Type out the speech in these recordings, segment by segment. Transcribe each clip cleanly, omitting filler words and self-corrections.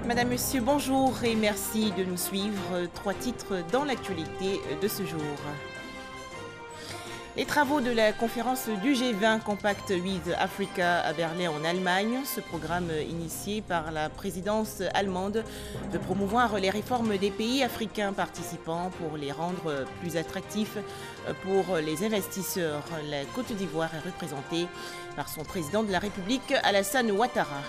Madame, Monsieur, bonjour et merci de nous suivre. 3 titres dans l'actualité de ce jour. Les travaux de la conférence du G20 Compact with Africa à Berlin en Allemagne, ce programme initié par la présidence allemande de promouvoir les réformes des pays africains participants pour les rendre plus attractifs pour les investisseurs. La Côte d'Ivoire est représentée par son président de la République, Alassane Ouattara.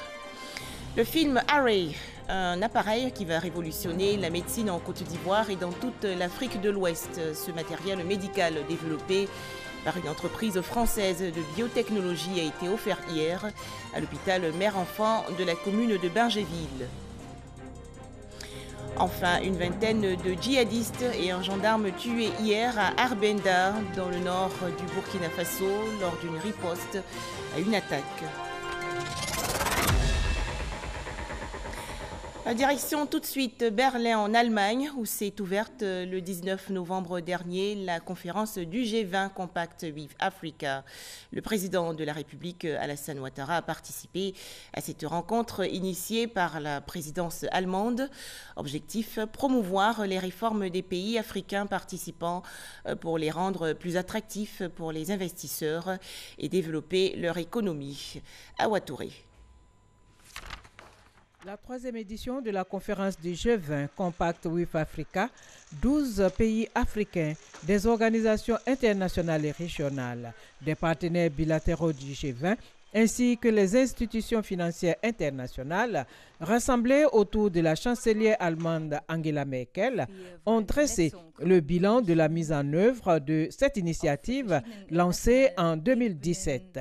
Le film Array, un appareil qui va révolutionner la médecine en Côte d'Ivoire et dans toute l'Afrique de l'Ouest. Ce matériel médical développé par une entreprise française de biotechnologie a été offert hier à l'hôpital mère-enfant de la commune de Bingéville. Enfin, une vingtaine de djihadistes et un gendarme tués hier à Arbenda, dans le nord du Burkina Faso, lors d'une riposte à une attaque. Direction tout de suite Berlin en Allemagne où s'est ouverte le 19 novembre dernier la conférence du G20 Compact with Africa. Le président de la République Alassane Ouattara a participé à cette rencontre initiée par la présidence allemande. Objectif, promouvoir les réformes des pays africains participants pour les rendre plus attractifs pour les investisseurs et développer leur économie. À Ouattouré. La 3e édition de la conférence du G20 Compact with Africa, 12 pays africains, des organisations internationales et régionales, des partenaires bilatéraux du G20, ainsi que les institutions financières internationales, rassemblées autour de la chancelière allemande Angela Merkel, ont dressé le bilan de la mise en œuvre de cette initiative lancée en 2017.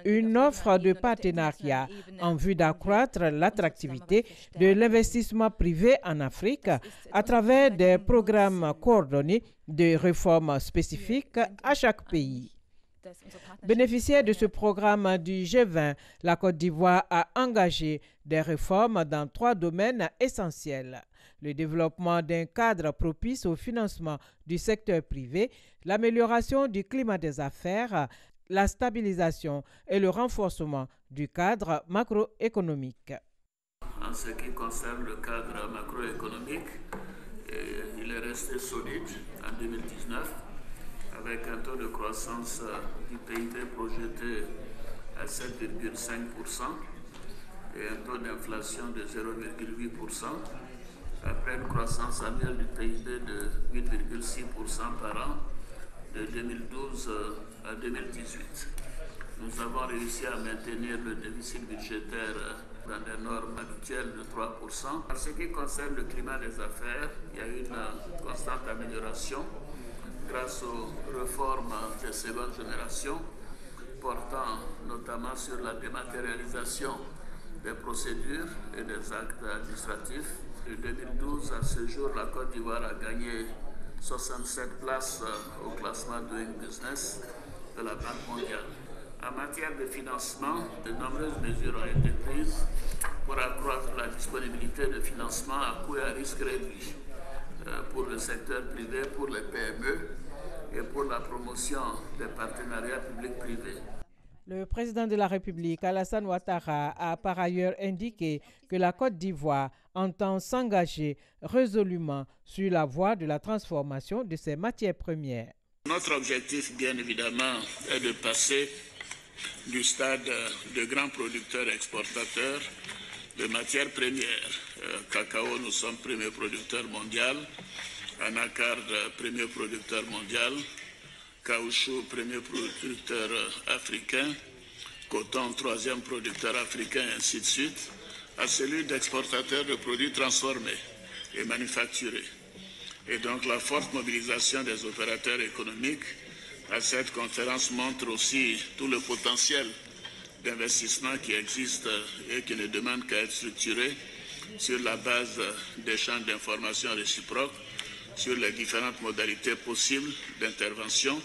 Une offre de partenariat en vue d'accroître l'attractivité de l'investissement privé en Afrique à travers des programmes coordonnés de réformes spécifiques à chaque pays. Bénéficiaire de ce programme du G20, la Côte d'Ivoire a engagé des réformes dans 3 domaines essentiels. Le développement d'un cadre propice au financement du secteur privé, l'amélioration du climat des affaires, la stabilisation et le renforcement du cadre macroéconomique. En ce qui concerne le cadre macroéconomique, il est resté solide en 2019 avec un taux de croissance du PIB projeté à 7,5% et un taux d'inflation de 0,8%, après une croissance annuelle du PIB de 8,6% par an de 2012 à 2018. Nous avons réussi à maintenir le déficit budgétaire dans des normes habituelles de 3%. En ce qui concerne le climat des affaires, il y a eu une constante amélioration grâce aux réformes de seconde génération, portant notamment sur la dématérialisation des procédures et des actes administratifs. De 2012 à ce jour, la Côte d'Ivoire a gagné 67 places au classement Doing Business de la Banque mondiale. En matière de financement, de nombreuses mesures ont été prises pour accroître la disponibilité de financement à coût et à risque réduit pour le secteur privé, pour les PME et pour la promotion des partenariats publics-privés. Le président de la République, Alassane Ouattara, a par ailleurs indiqué que la Côte d'Ivoire entend s'engager résolument sur la voie de la transformation de ses matières premières. Notre objectif, bien évidemment, est de passer du stade de grands producteurs exportateurs de matières premières. Cacao, nous sommes premier producteur mondial. Anacarde, premier producteur mondial. Caoutchouc, premier producteur africain. Coton, 3e producteur africain, ainsi de suite, à celui d'exportateurs de produits transformés et manufacturés. Et donc la forte mobilisation des opérateurs économiques à cette conférence montre aussi tout le potentiel d'investissement qui existe et qui ne demande qu'à être structuré sur la base d'échanges d'informations réciproques sur les différentes modalités possibles d'intervention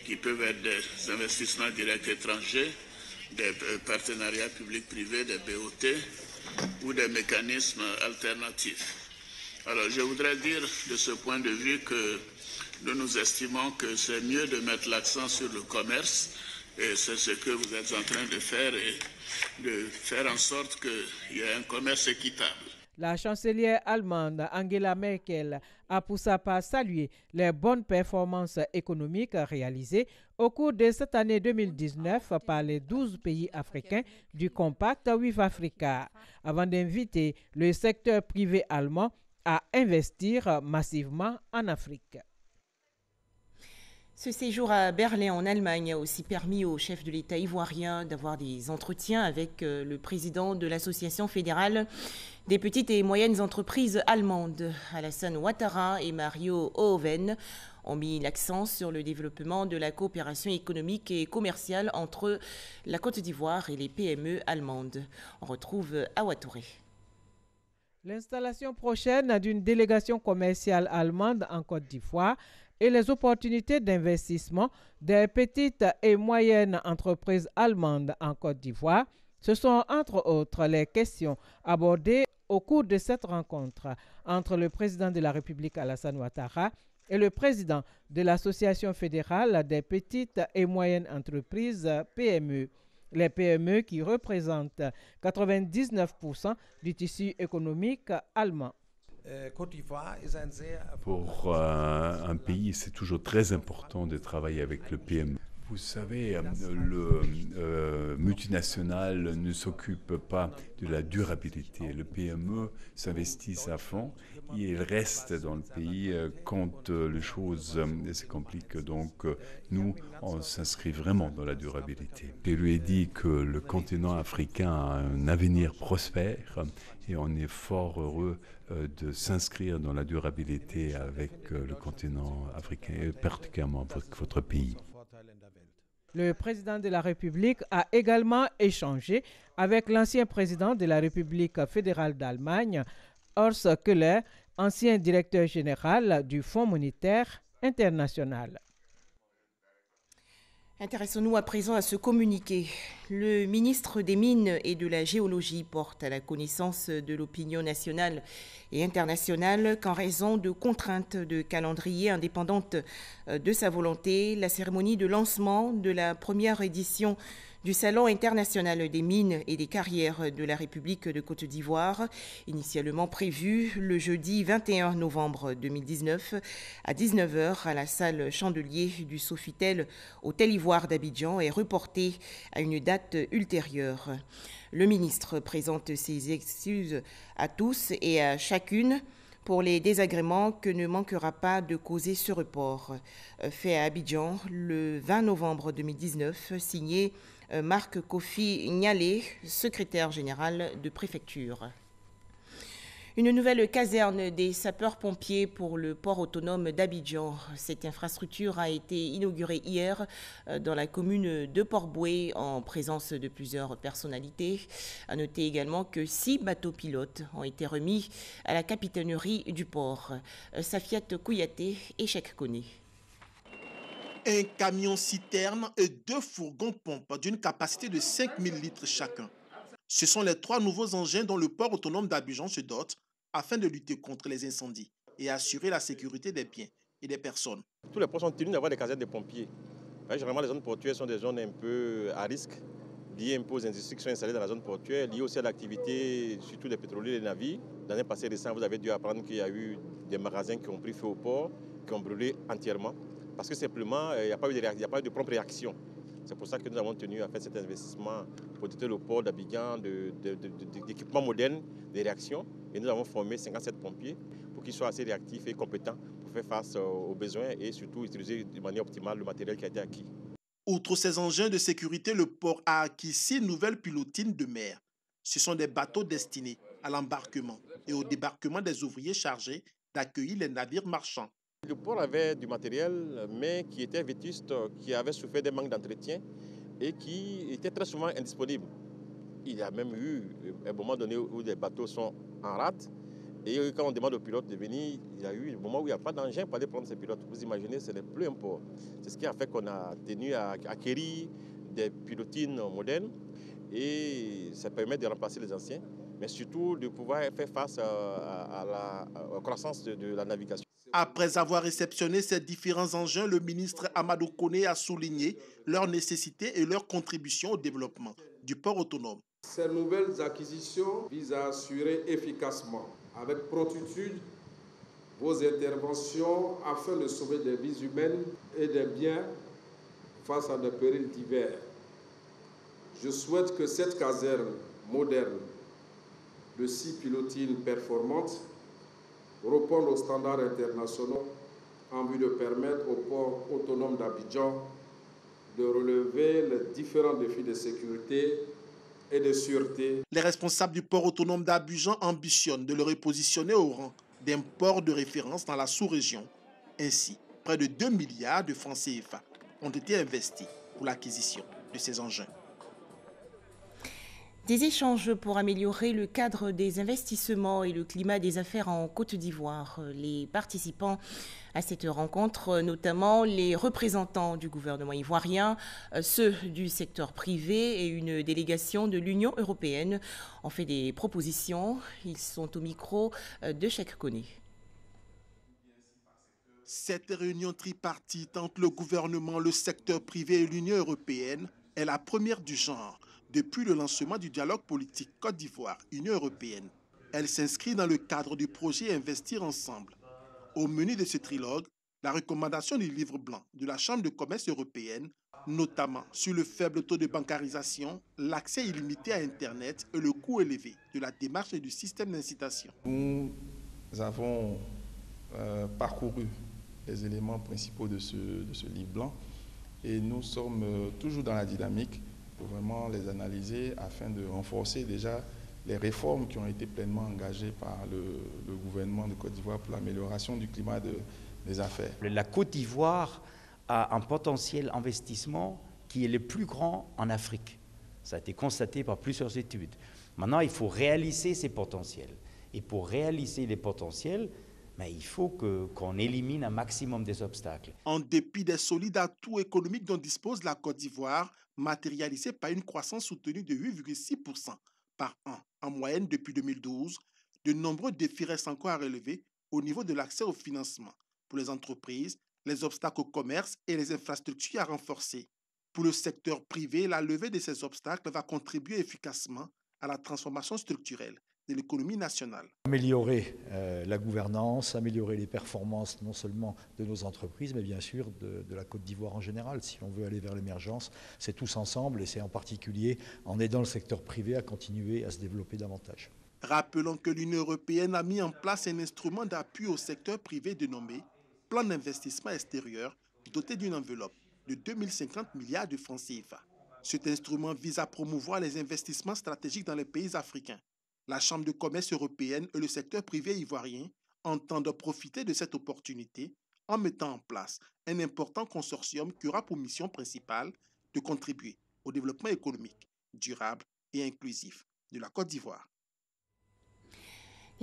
qui peuvent être des investissements directs étrangers, des partenariats publics-privés, des BOT ou des mécanismes alternatifs. Alors je voudrais dire de ce point de vue que nous estimons que c'est mieux de mettre l'accent sur le commerce et c'est ce que vous êtes en train de faire et de faire en sorte qu'il y ait un commerce équitable. La chancelière allemande Angela Merkel a pour sa part salué les bonnes performances économiques réalisées au cours de cette année 2019 par les 12 pays africains du Compact with Africa, avant d'inviter le secteur privé allemand à investir massivement en Afrique. Ce séjour à Berlin en Allemagne a aussi permis au chef de l'État ivoirien d'avoir des entretiens avec le président de l'Association fédérale des petites et moyennes entreprises allemandes. Alassane Ouattara et Mario Oven ont mis l'accent sur le développement de la coopération économique et commerciale entre la Côte d'Ivoire et les PME allemandes. On retrouve Awa Touré. L'installation prochaine d'une délégation commerciale allemande en Côte d'Ivoire et les opportunités d'investissement des petites et moyennes entreprises allemandes en Côte d'Ivoire, ce sont entre autres les questions abordées au cours de cette rencontre entre le président de la République Alassane Ouattara et le président de l'Association fédérale des petites et moyennes entreprises PME. Les PME qui représentent 99% du tissu économique allemand. Pour un pays, c'est toujours très important de travailler avec le PME. Vous savez, le multinational ne s'occupe pas de la durabilité. Le PME s'investit à fond et il reste dans le pays quand les choses se compliquent. Donc, nous, on s'inscrit vraiment dans la durabilité. Je lui ai dit que le continent africain a un avenir prospère et on est fort heureux de s'inscrire dans la durabilité avec le continent africain et particulièrement avec votre pays. Le président de la République a également échangé avec l'ancien président de la République fédérale d'Allemagne, Horst Köhler, ancien directeur général du Fonds monétaire international. Intéressons-nous à présent à ce communiqué. Le ministre des Mines et de la Géologie porte à la connaissance de l'opinion nationale et internationale qu'en raison de contraintes de calendrier indépendantes de sa volonté, la cérémonie de lancement de la première édition du Salon international des mines et des carrières de la République de Côte d'Ivoire, initialement prévu le jeudi 21 novembre 2019 à 19h à la salle Chandelier du Sofitel Hôtel Ivoire d'Abidjan, est reportée à une date ultérieure. Le ministre présente ses excuses à tous et à chacune pour les désagréments que ne manquera pas de causer ce report. Fait à Abidjan le 20 novembre 2019, signé Marc Kofi Nialé, secrétaire général de préfecture. Une nouvelle caserne des sapeurs-pompiers pour le port autonome d'Abidjan. Cette infrastructure a été inaugurée hier dans la commune de Port-Boué en présence de plusieurs personnalités. À noter également que 6 bateaux pilotes ont été remis à la capitainerie du port. Safiat Kouyaté et Cheikh Koné. Un camion-citerne et 2 fourgons-pompes d'une capacité de 5000 litres chacun. Ce sont les 3 nouveaux engins dont le port autonome d'Abidjan se dote afin de lutter contre les incendies et assurer la sécurité des biens et des personnes. Tous les ports sont tenus d'avoir des casernes de pompiers. Généralement, les zones portuaires sont des zones un peu à risque, liées un peu aux industries qui sont installées dans la zone portuaire, liées aussi à l'activité, surtout des pétroliers et des navires. Dans un passé récent, vous avez dû apprendre qu'il y a eu des magasins qui ont pris feu au port, qui ont brûlé entièrement. Parce que simplement, il n'y a pas eu de prompte réaction. C'est pour ça que nous avons tenu à faire cet investissement pour doter le port d'Abidjan d'équipements modernes de réaction. Et nous avons formé 57 pompiers pour qu'ils soient assez réactifs et compétents pour faire face aux besoins et surtout utiliser de manière optimale le matériel qui a été acquis. Outre ces engins de sécurité, le port a acquis 6 nouvelles pilotines de mer. Ce sont des bateaux destinés à l'embarquement et au débarquement des ouvriers chargés d'accueillir les navires marchands. Le port avait du matériel, mais qui était vétuste, qui avait souffert d'un manque d'entretien et qui était très souvent indisponible. Il y a même eu un moment donné où des bateaux sont en rate. Et quand on demande aux pilotes de venir, il y a eu un moment où il n'y a pas d'engin pour aller prendre ces pilotes. Vous imaginez, ce n'est plus un port. C'est ce qui a fait qu'on a tenu à acquérir des pilotines modernes. Et ça permet de remplacer les anciens, mais surtout de pouvoir faire face à la croissance de la navigation. Après avoir réceptionné ces différents engins, le ministre Amadou Koné a souligné leur nécessité et leur contribution au développement du port autonome. Ces nouvelles acquisitions visent à assurer efficacement avec promptitude vos interventions afin de sauver des vies humaines et des biens face à des périls divers. Je souhaite que cette caserne moderne de 6 pilotines performantes réponde aux standards internationaux en vue de permettre au port autonome d'Abidjan de relever les différents défis de sécurité et de sûreté. Les responsables du port autonome d'Abidjan ambitionnent de le repositionner au rang d'un port de référence dans la sous-région. Ainsi, près de 2 milliards de francs CFA ont été investis pour l'acquisition de ces engins. Des échanges pour améliorer le cadre des investissements et le climat des affaires en Côte d'Ivoire. Les participants à cette rencontre, notamment les représentants du gouvernement ivoirien, ceux du secteur privé et une délégation de l'Union européenne, ont fait des propositions. Ils sont au micro de Cheikh Koné. Cette réunion tripartite entre le gouvernement, le secteur privé et l'Union européenne est la première du genre depuis le lancement du dialogue politique Côte d'Ivoire-Union européenne. Elle s'inscrit dans le cadre du projet Investir ensemble. Au menu de ce trilogue, la recommandation du livre blanc de la Chambre de commerce européenne, notamment sur le faible taux de bancarisation, l'accès illimité à Internet et le coût élevé de la démarche et du système d'incitation. Nous avons parcouru les éléments principaux de ce livre blanc et nous sommes toujours dans la dynamique pour vraiment les analyser afin de renforcer déjà les réformes qui ont été pleinement engagées par le gouvernement de Côte d'Ivoire pour l'amélioration du climat des affaires. La Côte d'Ivoire a un potentiel investissement qui est le plus grand en Afrique. Ça a été constaté par plusieurs études. Maintenant, il faut réaliser ces potentiels. Et pour réaliser les potentiels, il faut qu'on élimine un maximum des obstacles. En dépit des solides atouts économiques dont dispose la Côte d'Ivoire, matérialisés par une croissance soutenue de 8,6% par an en moyenne depuis 2012, de nombreux défis restent encore à relever au niveau de l'accès au financement pour les entreprises, les obstacles au commerce et les infrastructures à renforcer. Pour le secteur privé, la levée de ces obstacles va contribuer efficacement à la transformation structurelle de l'économie nationale. Améliorer la gouvernance, améliorer les performances non seulement de nos entreprises, mais bien sûr de la Côte d'Ivoire en général. Si on veut aller vers l'émergence, c'est tous ensemble et c'est en particulier en aidant le secteur privé à continuer à se développer davantage. Rappelons que l'Union européenne a mis en place un instrument d'appui au secteur privé dénommé Plan d'investissement extérieur, doté d'une enveloppe de 2050 milliards de francs CFA. Cet instrument vise à promouvoir les investissements stratégiques dans les pays africains. La Chambre de commerce européenne et le secteur privé ivoirien entendent profiter de cette opportunité en mettant en place un important consortium qui aura pour mission principale de contribuer au développement économique, durable et inclusif de la Côte d'Ivoire.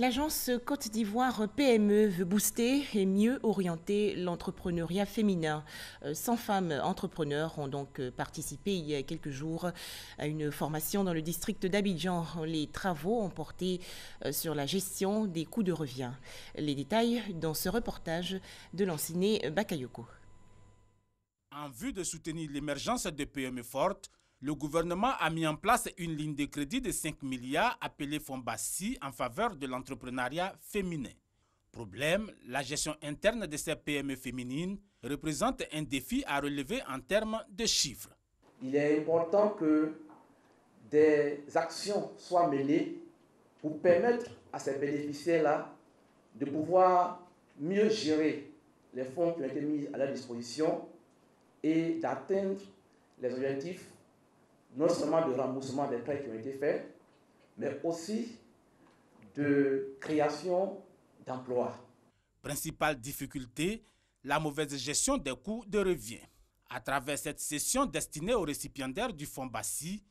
L'agence Côte d'Ivoire PME veut booster et mieux orienter l'entrepreneuriat féminin. 100 femmes entrepreneurs ont donc participé il y a quelques jours à une formation dans le district d'Abidjan. Les travaux ont porté sur la gestion des coûts de revient. Les détails dans ce reportage de Lanciné Bakayoko. En vue de soutenir l'émergence de PME fortes, le gouvernement a mis en place une ligne de crédit de 5 milliards appelée Fonds Bassi en faveur de l'entrepreneuriat féminin. Problème, la gestion interne de ces PME féminines représente un défi à relever en termes de chiffres. Il est important que des actions soient menées pour permettre à ces bénéficiaires-là de pouvoir mieux gérer les fonds qui ont été mis à leur disposition et d'atteindre les objectifs non seulement de remboursement des prêts qui ont été faits, mais aussi de création d'emplois. Principale difficulté, la mauvaise gestion des coûts de revient. À travers cette session destinée aux récipiendaires du Fonds Bassi,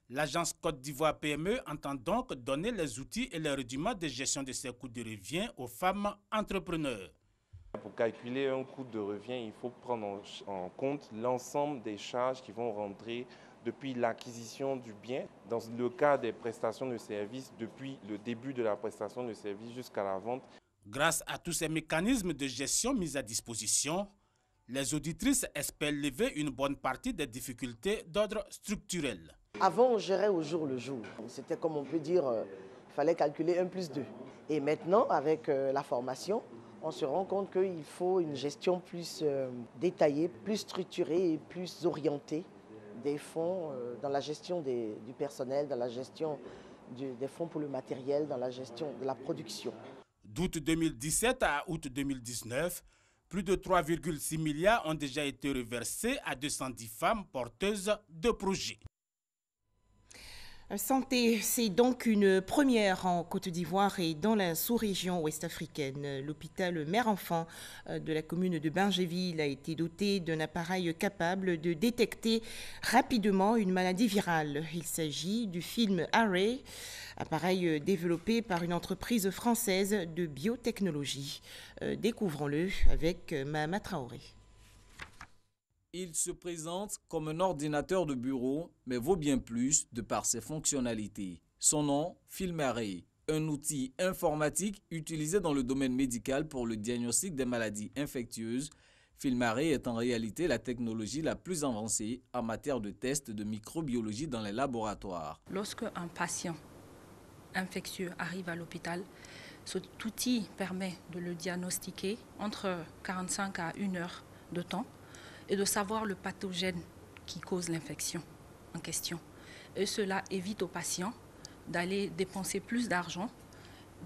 l'agence Côte d'Ivoire PME entend donc donner les outils et les rudiments de gestion de ces coûts de revient aux femmes entrepreneurs. Pour calculer un coût de revient, il faut prendre en compte l'ensemble des charges qui vont rentrer depuis l'acquisition du bien, dans le cas des prestations de services, depuis le début de la prestation de services jusqu'à la vente. Grâce à tous ces mécanismes de gestion mis à disposition, les auditrices espèrent lever une bonne partie des difficultés d'ordre structurel. Avant, on gérait au jour le jour. C'était, comme on peut dire, fallait calculer 1 plus 2. Et maintenant, avec la formation, on se rend compte qu'il faut une gestion plus détaillée, plus structurée et plus orientée des fonds dans la gestion du personnel, dans la gestion des fonds pour le matériel, dans la gestion de la production. D'août 2017 à août 2019, plus de 3,6 milliards ont déjà été reversés à 210 femmes porteuses de projets. Santé, c'est donc une première en Côte d'Ivoire et dans la sous-région ouest-africaine. L'hôpital mère-enfant de la commune de Bingéville a été doté d'un appareil capable de détecter rapidement une maladie virale. Il s'agit du film Array, appareil développé par une entreprise française de biotechnologie. Découvrons-le avec Mahama Traoré. Il se présente comme un ordinateur de bureau, mais vaut bien plus de par ses fonctionnalités. Son nom, FilmArray, un outil informatique utilisé dans le domaine médical pour le diagnostic des maladies infectieuses. FilmArray est en réalité la technologie la plus avancée en matière de tests de microbiologie dans les laboratoires. Lorsque un patient infectieux arrive à l'hôpital, cet outil permet de le diagnostiquer entre 45 à 1 heure de temps et de savoir le pathogène qui cause l'infection en question. Et cela évite aux patients d'aller dépenser plus d'argent,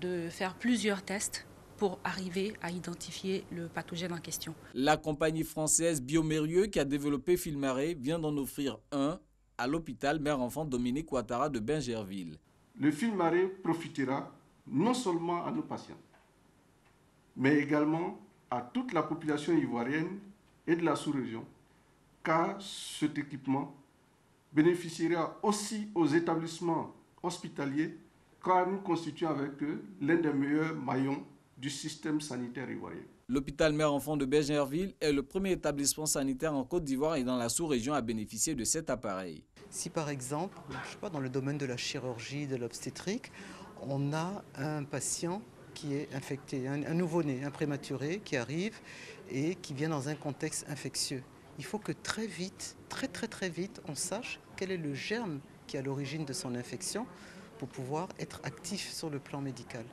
de faire plusieurs tests pour arriver à identifier le pathogène en question. La compagnie française Biomérieux qui a développé FilmArray vient d'en offrir un à l'hôpital mère-enfant Dominique Ouattara de Bingerville. Le FilmArray profitera non seulement à nos patients, mais également à toute la population ivoirienne et de la sous-région, car cet équipement bénéficiera aussi aux établissements hospitaliers, car nous constituons avec eux l'un des meilleurs maillons du système sanitaire ivoirien. L'hôpital mère-enfant de Bingerville est le premier établissement sanitaire en Côte d'Ivoire et dans la sous-région à bénéficier de cet appareil. Si par exemple, je sais pas, dans le domaine de la chirurgie, de l'obstétrique, on a un patient qui est infecté, un nouveau-né, un prématuré qui arrive et qui vient dans un contexte infectieux. Il faut que très vite, très vite, on sache quel est le germe qui est à l'origine de son infection pour pouvoir être actif sur le plan médical.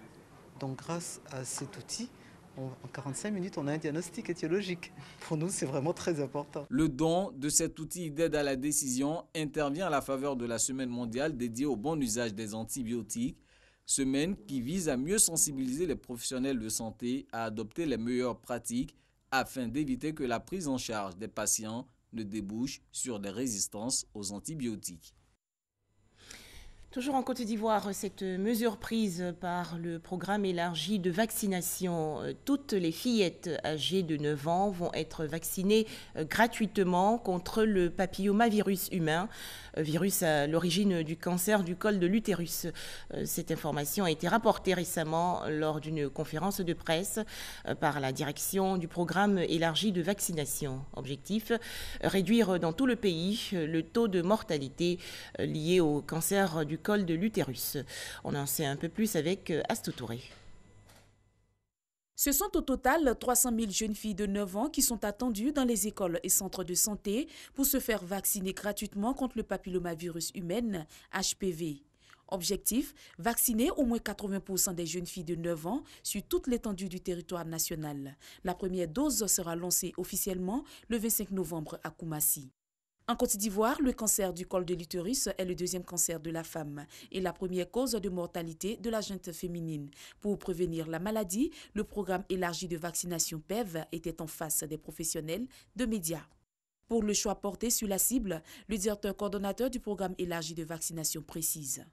Donc grâce à cet outil, en 45 minutes, on a un diagnostic étiologique. Pour nous, c'est vraiment très important. Le don de cet outil d'aide à la décision intervient à la faveur de la semaine mondiale dédiée au bon usage des antibiotiques, semaine qui vise à mieux sensibiliser les professionnels de santé à adopter les meilleures pratiques afin d'éviter que la prise en charge des patients ne débouche sur des résistances aux antibiotiques. Toujours en Côte d'Ivoire, cette mesure prise par le programme élargi de vaccination, toutes les fillettes âgées de 9 ans vont être vaccinées gratuitement contre le papillomavirus humain, virus à l'origine du cancer du col de l'utérus. Cette information a été rapportée récemment lors d'une conférence de presse par la direction du programme élargi de vaccination. Objectif, réduire dans tout le pays le taux de mortalité lié au cancer du col de l'utérus. On en sait un peu plus avec Astou Touré. Ce sont au total 300 000 jeunes filles de 9 ans qui sont attendues dans les écoles et centres de santé pour se faire vacciner gratuitement contre le papillomavirus humain, HPV. Objectif, vacciner au moins 80% des jeunes filles de 9 ans sur toute l'étendue du territoire national. La première dose sera lancée officiellement le 25 novembre à Koumassi. En Côte d'Ivoire, le cancer du col de l'utérus est le deuxième cancer de la femme et la première cause de mortalité de la gente féminine. Pour prévenir la maladie, le programme élargi de vaccination PEV était en face des professionnels de médias. Pour le choix porté sur la cible, le directeur coordonnateur du programme élargi de vaccination précise.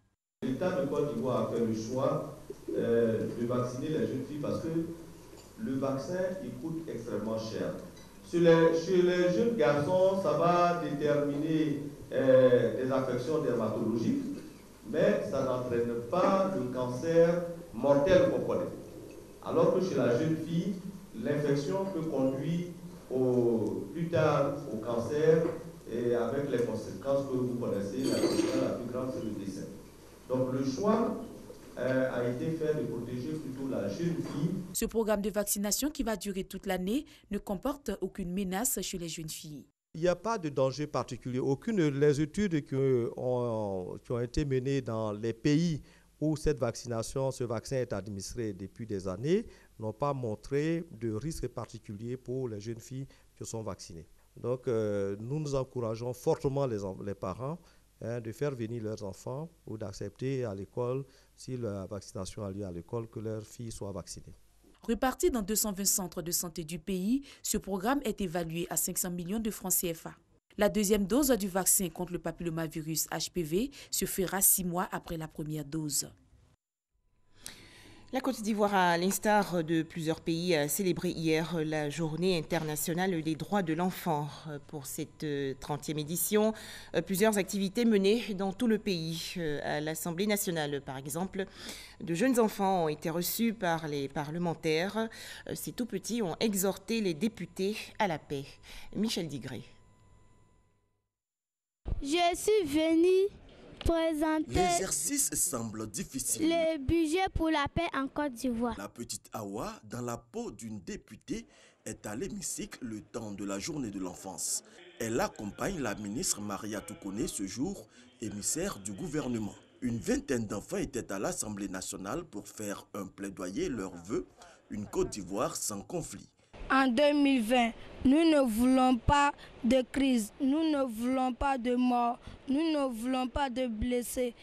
L'État de Côte d'Ivoire a fait le choix de vacciner les jeunes filles parce que le vaccin il coûte extrêmement cher. Chez les jeunes garçons, ça va déterminer des affections dermatologiques, mais ça n'entraîne pas le cancer mortel qu'on connaît. Alors que chez la jeune fille, l'infection peut conduire plus tard au cancer et avec les conséquences que vous connaissez, la plus grande c'est le décès. Donc le choix a été fait de protéger plutôt la jeune fille. Ce programme de vaccination qui va durer toute l'année ne comporte aucune menace chez les jeunes filles. Il n'y a pas de danger particulier. Aucune des études qui ont été menées dans les pays où cette vaccination, ce vaccin est administré depuis des années, n'ont pas montré de risque particulier pour les jeunes filles qui sont vaccinées. Donc nous encourageons fortement les parents de faire venir leurs enfants ou d'accepter à l'école, si la vaccination a lieu à l'école, que leurs filles soient vaccinées. Réparti dans 220 centres de santé du pays, ce programme est évalué à 500 millions de francs CFA. La deuxième dose du vaccin contre le papillomavirus HPV se fera 6 mois après la première dose. La Côte d'Ivoire, à l'instar de plusieurs pays, a célébré hier la Journée internationale des droits de l'enfant. Pour cette 30e édition, plusieurs activités menées dans tout le pays. À l'Assemblée nationale, par exemple, de jeunes enfants ont été reçus par les parlementaires. Ces tout-petits ont exhorté les députés à la paix. Michel Digré. Je suis venue présenter. L'exercice semble difficile. Le budget pour la paix en Côte d'Ivoire. La petite Awa, dans la peau d'une députée, est à l'hémicycle le temps de la journée de l'enfance. Elle accompagne la ministre Maria Toukoné ce jour, émissaire du gouvernement. Une vingtaine d'enfants étaient à l'Assemblée nationale pour faire un plaidoyer, leurs vœux, une Côte d'Ivoire sans conflit. En 2020, nous ne voulons pas de crise, nous ne voulons pas de mort, nous ne voulons pas de blessés,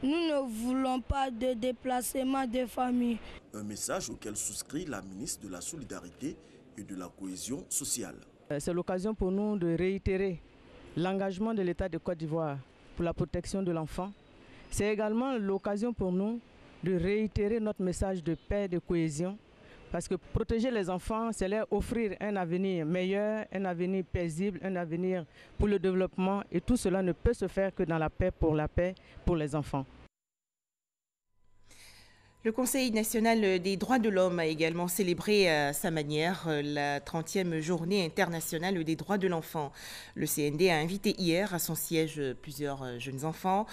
nous ne voulons pas de déplacement de famille. Un message auquel souscrit la ministre de la Solidarité et de la Cohésion sociale. C'est l'occasion pour nous de réitérer l'engagement de l'État de Côte d'Ivoire pour la protection de l'enfant. C'est également l'occasion pour nous de réitérer notre message de paix et de cohésion. Parce que protéger les enfants, c'est leur offrir un avenir meilleur, un avenir paisible, un avenir pour le développement. Et tout cela ne peut se faire que dans la paix pour les enfants. Le Conseil national des droits de l'homme a également célébré à sa manière la 30e journée internationale des droits de l'enfant. Le CND a invité hier à son siège plusieurs jeunes enfants.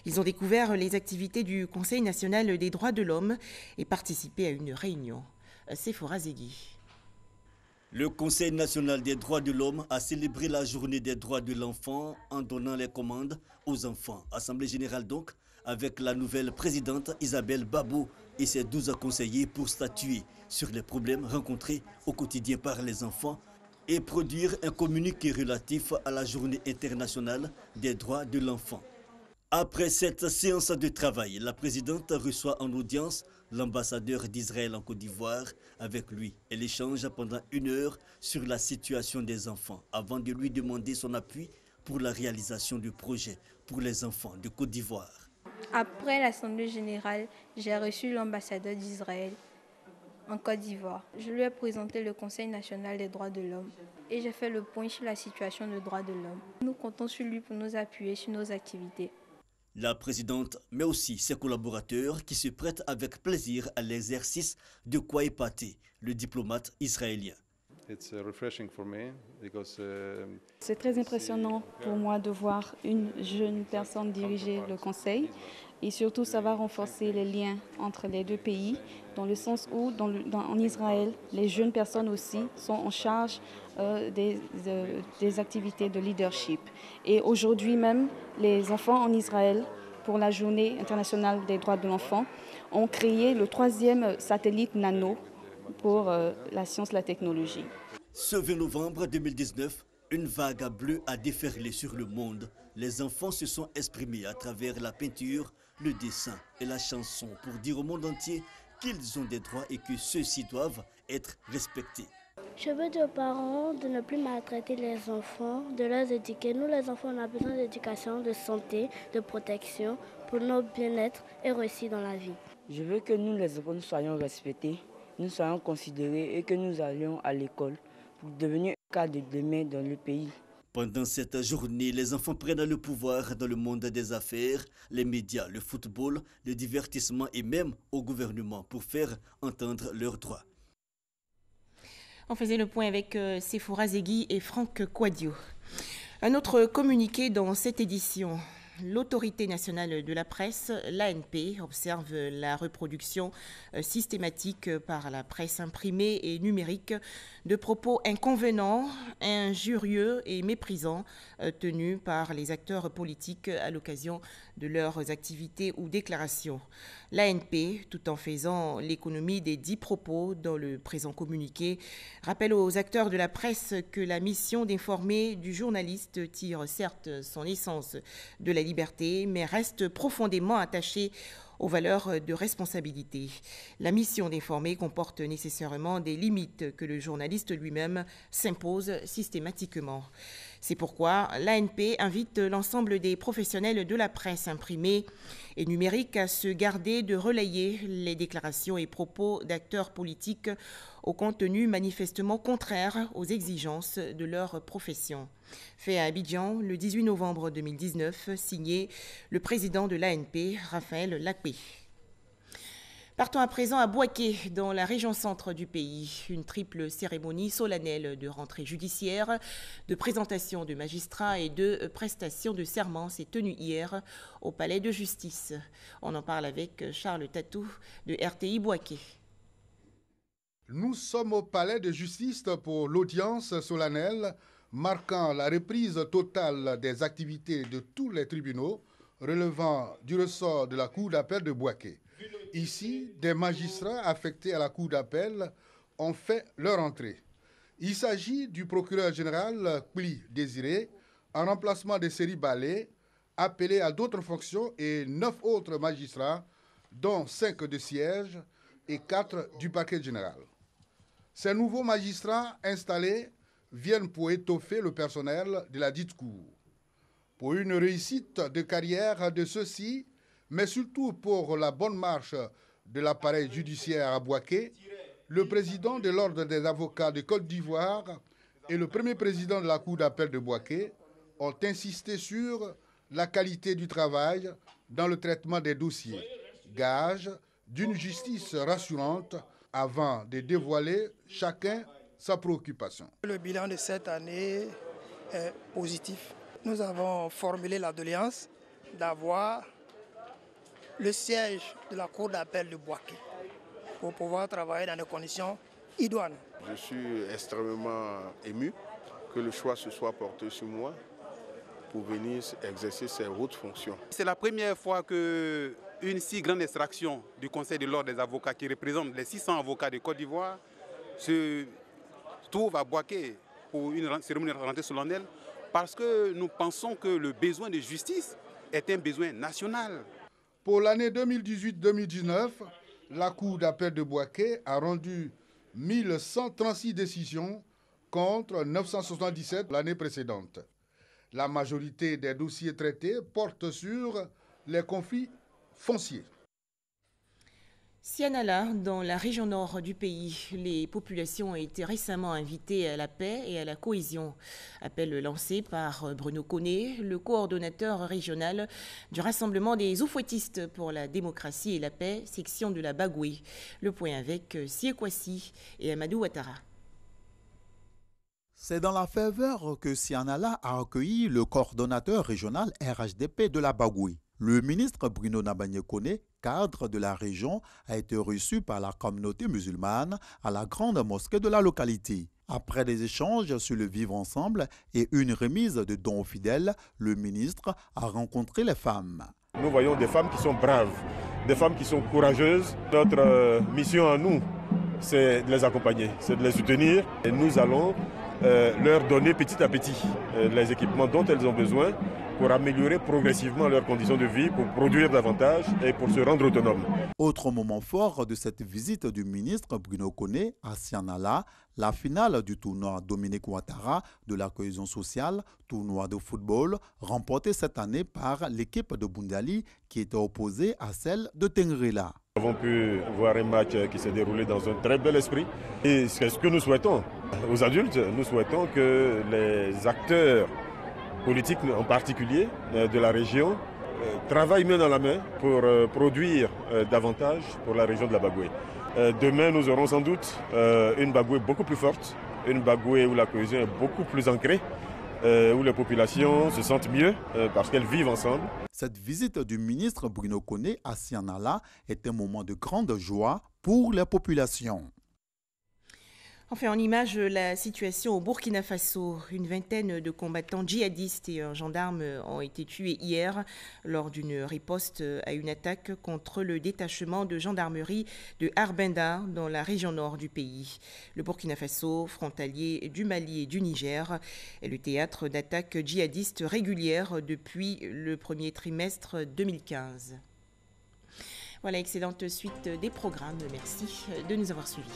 Ils ont découvert les activités du Conseil national des droits de l'homme et participé à une réunion. Sephora Zegui. Le Conseil national des droits de l'homme a célébré la journée des droits de l'enfant en donnant les commandes aux enfants. Assemblée générale donc, avec la nouvelle présidente Isabelle Babou et ses 12 conseillers pour statuer sur les problèmes rencontrés au quotidien par les enfants et produire un communiqué relatif à la journée internationale des droits de l'enfant. Après cette séance de travail, la présidente reçoit en audience l'ambassadeur d'Israël en Côte d'Ivoire. Avec lui, elle échange pendant 1 heure sur la situation des enfants avant de lui demander son appui pour la réalisation du projet pour les enfants de Côte d'Ivoire. Après l'Assemblée générale, j'ai reçu l'ambassadeur d'Israël en Côte d'Ivoire. Je lui ai présenté le Conseil national des droits de l'homme et j'ai fait le point sur la situation des droits de l'homme. Nous comptons sur lui pour nous appuyer sur nos activités. La présidente, mais aussi ses collaborateurs qui se prêtent avec plaisir à l'exercice de Kwai Pate, le diplomate israélien. C'est très impressionnant pour moi de voir une jeune personne diriger le Conseil et surtout ça va renforcer les liens entre les deux pays dans le sens où en Israël, les jeunes personnes aussi sont en charge des activités de leadership. Et aujourd'hui même, les enfants en Israël, pour la Journée internationale des droits de l'enfant, ont créé le 3e satellite nano pour la science et la technologie. Ce 20 novembre 2019, une vague bleue a déferlé sur le monde. Les enfants se sont exprimés à travers la peinture, le dessin et la chanson pour dire au monde entier qu'ils ont des droits et que ceux-ci doivent être respectés. Je veux aux parents de ne plus maltraiter les enfants, de les éduquer. Nous, les enfants, on a besoin d'éducation, de santé, de protection pour notre bien-être et réussir dans la vie. Je veux que nous, les enfants, nous soyons respectés, nous soyons considérés et que nous allions à l'école pour devenir un cas de demain dans le pays. Pendant cette journée, les enfants prennent le pouvoir dans le monde des affaires, les médias, le football, le divertissement et même au gouvernement pour faire entendre leurs droits. On faisait le point avec Sephora Zegui et Franck Quadio. Un autre communiqué dans cette édition. L'Autorité nationale de la presse, l'ANP, observe la reproduction systématique par la presse imprimée et numérique de propos inconvenants, injurieux et méprisants tenus par les acteurs politiques à l'occasion de leurs activités ou déclarations. L'ANP, tout en faisant l'économie des 10 propos dans le présent communiqué, rappelle aux acteurs de la presse que la mission d'informer du journaliste tire certes son essence de la liberté, mais reste profondément attachée aux valeurs de responsabilité. La mission d'informer comporte nécessairement des limites que le journaliste lui-même s'impose systématiquement. C'est pourquoi l'ANP invite l'ensemble des professionnels de la presse imprimée et numérique à se garder de relayer les déclarations et propos d'acteurs politiques au contenu manifestement contraire aux exigences de leur profession. Fait à Abidjan le 18 novembre 2019, signé le président de l'ANP, Raphaël Lacpé. Partons à présent à Bouaké, dans la région centre du pays. Une triple cérémonie solennelle de rentrée judiciaire, de présentation de magistrats et de prestation de serment s'est tenue hier au palais de justice. On en parle avec Charles Tatou de RTI Bouaké. Nous sommes au palais de justice pour l'audience solennelle marquant la reprise totale des activités de tous les tribunaux relevant du ressort de la Cour d'appel de Bouaké. Ici, des magistrats affectés à la Cour d'appel ont fait leur entrée. Il s'agit du procureur général Pli Désiré, en remplacement de Seri Balé, appelé à d'autres fonctions, et 9 autres magistrats, dont 5 de siège et 4 du parquet général. Ces nouveaux magistrats installés viennent pour étoffer le personnel de la dite cour. Pour une réussite de carrière de ceux-ci, mais surtout pour la bonne marche de l'appareil judiciaire à Bouaké, le président de l'Ordre des avocats de Côte d'Ivoire et le premier président de la Cour d'appel de Bouaké ont insisté sur la qualité du travail dans le traitement des dossiers, gage d'une justice rassurante avant de dévoiler chacun sa préoccupation. Le bilan de cette année est positif. Nous avons formulé la doléance d'avoir le siège de la Cour d'appel de Bouaké pour pouvoir travailler dans des conditions idoines. Je suis extrêmement ému que le choix se soit porté sur moi pour venir exercer ces hautes fonctions. C'est la première fois qu'une si grande extraction du Conseil de l'Ordre des avocats qui représente les 600 avocats de Côte d'Ivoire se trouve à Bouaké pour une cérémonie de rentrée solennelle parce que nous pensons que le besoin de justice est un besoin national. Pour l'année 2018-2019, la Cour d'appel de Bouaké a rendu 1136 décisions contre 977 l'année précédente. La majorité des dossiers traités portent sur les conflits fonciers. Sianala, dans la région nord du pays, les populations ont été récemment invitées à la paix et à la cohésion. Appel lancé par Bruno Koné, le coordonnateur régional du Rassemblement des Oufouettistes pour la démocratie et la paix, section de la Bagoué. Le point avec Siekwasi et Amadou Ouattara. C'est dans la faveur que Sianala a accueilli le coordonnateur régional RHDP de la Bagoué. Le ministre Bruno Nabanye-Koné, cadre de la région, a été reçu par la communauté musulmane à la grande mosquée de la localité. Après des échanges sur le vivre ensemble et une remise de dons aux fidèles, le ministre a rencontré les femmes. Nous voyons des femmes qui sont braves, des femmes qui sont courageuses. Notre mission à nous, c'est de les accompagner, c'est de les soutenir. Et nous allons leur donner petit à petit les équipements dont elles ont besoin pour améliorer progressivement leurs conditions de vie, pour produire davantage et pour se rendre autonomes. Autre moment fort de cette visite du ministre Bruno Koné à Sianala, la finale du tournoi Dominique Ouattara de la cohésion sociale, tournoi de football, remporté cette année par l'équipe de Bundali qui était opposée à celle de Tengrela. Nous avons pu voir un match qui s'est déroulé dans un très bel esprit. Et c'est ce que nous souhaitons aux adultes. Nous souhaitons que les acteurs politiques en particulier de la région travaillent main dans la main pour produire davantage pour la région de la Bagoué. Demain, nous aurons sans doute une Bagoué beaucoup plus forte, une Bagoué où la cohésion est beaucoup plus ancrée où les populations se sentent mieux parce qu'elles vivent ensemble. Cette visite du ministre Bruno Koné à Sianala est un moment de grande joie pour les populations. Enfin, en image, la situation au Burkina Faso. Une vingtaine de combattants djihadistes et un gendarme ont été tués hier lors d'une riposte à une attaque contre le détachement de gendarmerie de Arbinda dans la région nord du pays. Le Burkina Faso, frontalier du Mali et du Niger, est le théâtre d'attaques djihadistes régulières depuis le premier trimestre 2015. Voilà, excellente suite des programmes. Merci de nous avoir suivis.